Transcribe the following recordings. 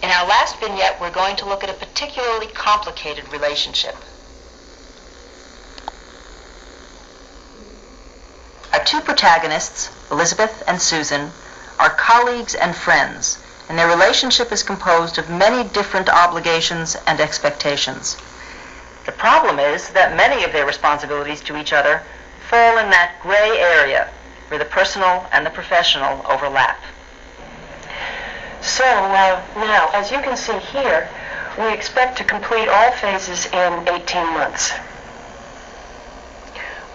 In our last vignette, we're going to look at a particularly complicated relationship. Our two protagonists, Elizabeth and Susan, are colleagues and friends, and their relationship is composed of many different obligations and expectations. The problem is that many of their responsibilities to each other fall in that gray area where the personal and the professional overlap. So, now, as you can see here, we expect to complete all phases in 18 months.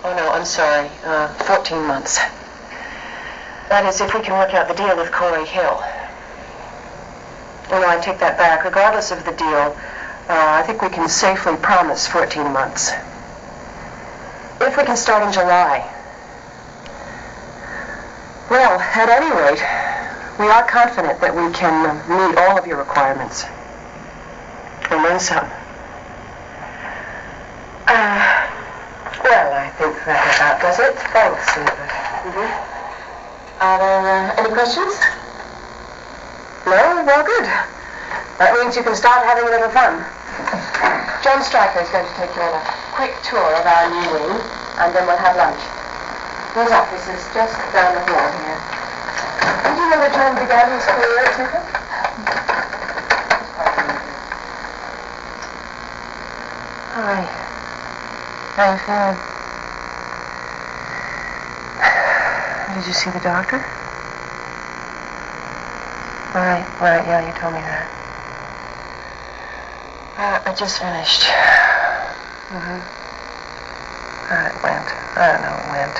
Oh, no, I'm sorry, 14 months. That is, if we can work out the deal with Corey Hill. Oh, no, I take that back. Regardless of the deal, I think we can safely promise 14 months. If we can start in July. Well, at any rate, we are confident that we can meet all of your requirements. And then some. Well, I think that about does it. Thanks, Elizabeth. Are there any questions? No? Well, good. That means you can start having a little fun. John Stryker is going to take you on a quick tour of our new wing, and then we'll have lunch. His office is just down the hall here. Did you know that John began his career at Tucker? Hi. How are you feeling? Did you see the doctor? Right, yeah, you told me that. I just finished. It went. I don't know, it went.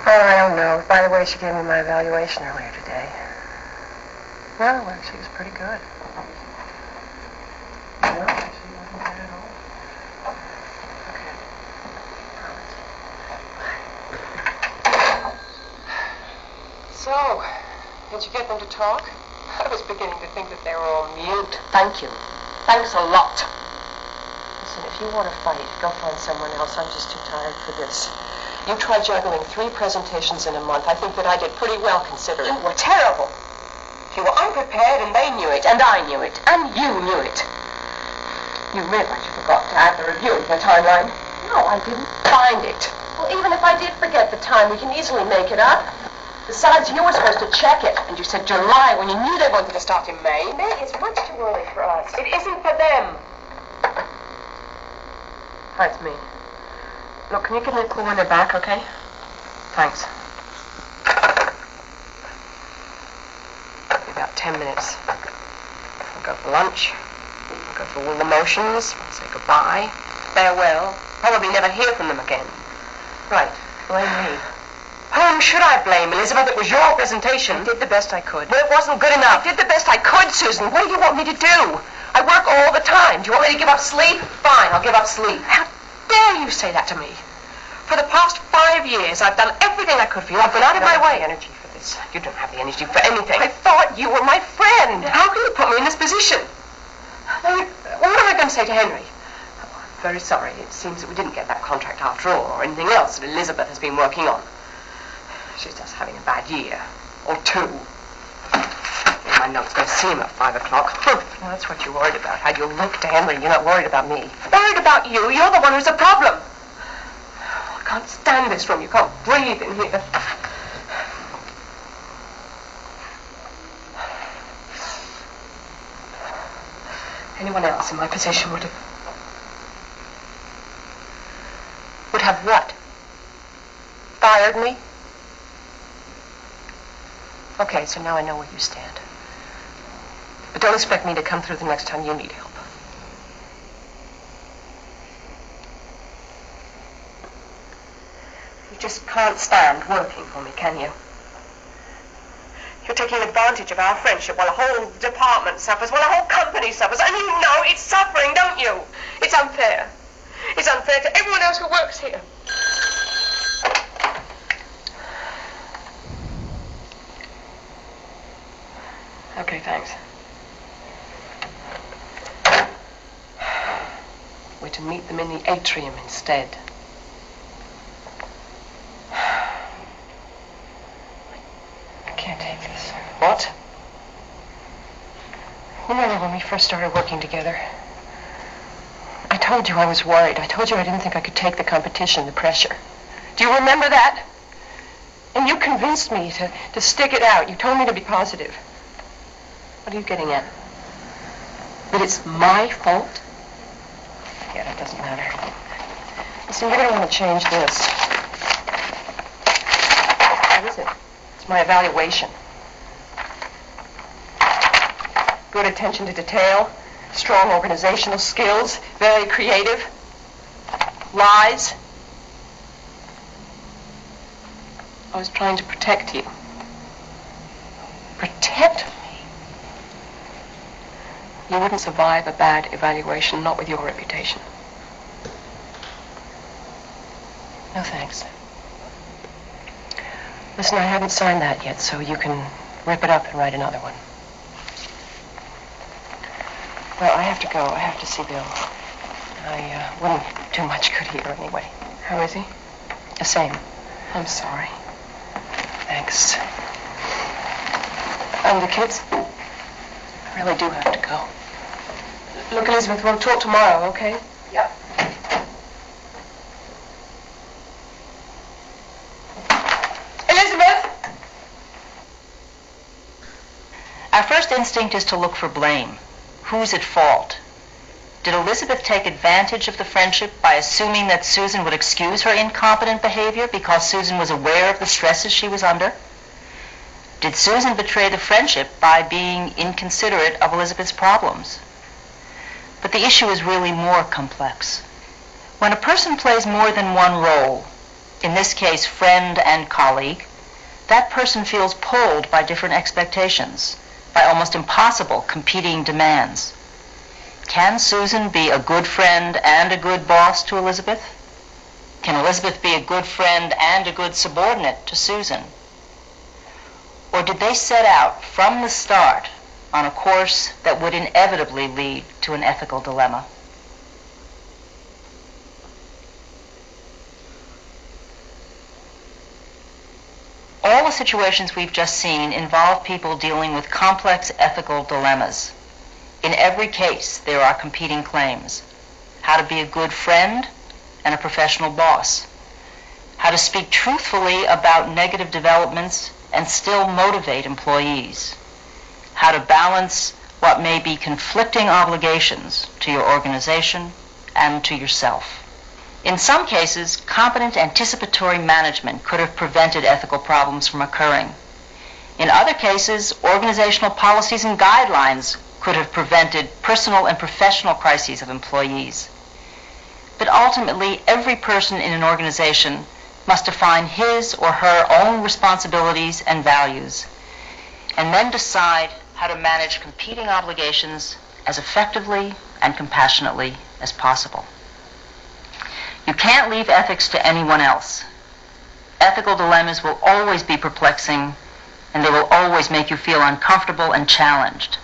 Oh, I don't know. By the way, she gave me my evaluation earlier today. Well, she was pretty good. No, she wasn't bad at all. Okay. So, did you get them to talk? I was beginning to think that they were all mute. Thank you. Thanks a lot. Listen, if you want to fight, go find someone else. I'm just too tired for this. You tried juggling 3 presentations in a month. I think that I did pretty well considering. You were terrible. You were unprepared, and they knew it, and I knew it, and you knew it. You realize you forgot to add the review in your timeline? No, I didn't find it. Well, even if I did forget the time, we can easily make it up. Besides, you were supposed to check it, and you said July when you knew they wanted to start in May. May is much too early for us. It isn't for them. Hi, it's me. Look, can you give me a call when they're back, okay? Thanks. About 10 minutes. I'll go for lunch. I'll go through all the motions. I'll say goodbye. Farewell. Probably never hear from them again. Right. Blame me. Whom should I blame, Elizabeth? It was your presentation. I did the best I could. Well, it wasn't good enough. I did the best I could, Susan. What do you want me to do? I work all the time. Do you want me to give up sleep? Fine, I'll give up sleep. How dare you say that to me? For the past 5 years, I've done everything I could for you. I've gone out of my way. I don't have the energy for this. You don't have the energy for anything. I thought you were my friend. How can you put me in this position? What am I going to say to Henry? I'm very sorry. It seems that we didn't get that contract after all, or anything else that Elizabeth has been working on. She's just having a bad year. Or 2. In my notes, going to see him at 5 o'clock. Well, that's what you're worried about. How you look to Henry. You're not worried about me. Worried about you? You're the one who's the problem. I can't stand this room. You can't breathe in here. Anyone else in my position would have... Would have what? Fired me? Okay, so now I know where you stand. But don't expect me to come through the next time you need help. You just can't stand working for me, can you? You're taking advantage of our friendship while a whole department suffers, while a whole company suffers, and you know it's suffering, don't you? It's unfair. It's unfair to everyone else who works here. Okay, thanks. We're to meet them in the atrium instead. I can't take this. What? Remember when we first started working together? I told you I was worried. I told you I didn't think I could take the competition, the pressure. Do you remember that? And you convinced me to stick it out. You told me to be positive. What are you getting at? That it's my fault? Yeah, that doesn't matter. Listen, you're going to want to change this. What is it? It's my evaluation. Good attention to detail, strong organizational skills, very creative, lies. I was trying to protect you. Protect me? You wouldn't survive a bad evaluation, not with your reputation. No thanks. Listen, I haven't signed that yet, so you can rip it up and write another one. Well, I have to go. I have to see Bill. I wouldn't do much good here anyway. How is he? The same. I'm sorry. Thanks. And the kids? I really do have to go. Look, Elizabeth, we'll talk tomorrow, okay? Yep. Elizabeth! Our first instinct is to look for blame. Who's at fault? Did Elizabeth take advantage of the friendship by assuming that Susan would excuse her incompetent behavior because Susan was aware of the stresses she was under? Did Susan betray the friendship by being inconsiderate of Elizabeth's problems? But the issue is really more complex. When a person plays more than one role, in this case friend and colleague, that person feels pulled by different expectations, by almost impossible competing demands. Can Susan be a good friend and a good boss to Elizabeth? Can Elizabeth be a good friend and a good subordinate to Susan? Or did they set out from the start on a course that would inevitably lead to an ethical dilemma? All the situations we've just seen involve people dealing with complex ethical dilemmas. In every case, there are competing claims. How to be a good friend and a professional boss. How to speak truthfully about negative developments and still motivate employees. How to balance what may be conflicting obligations to your organization and to yourself. In some cases, competent anticipatory management could have prevented ethical problems from occurring. In other cases, organizational policies and guidelines could have prevented personal and professional crises of employees. But ultimately, every person in an organization must define his or her own responsibilities and values, and then decide how to manage competing obligations as effectively and compassionately as possible. You can't leave ethics to anyone else. Ethical dilemmas will always be perplexing, and they will always make you feel uncomfortable and challenged.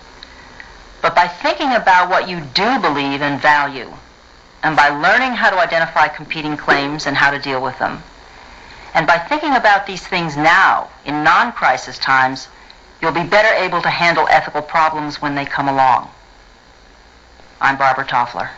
But by thinking about what you do believe and value, and by learning how to identify competing claims and how to deal with them, and by thinking about these things now, in non-crisis times, you'll be better able to handle ethical problems when they come along. I'm Barbara Toffler.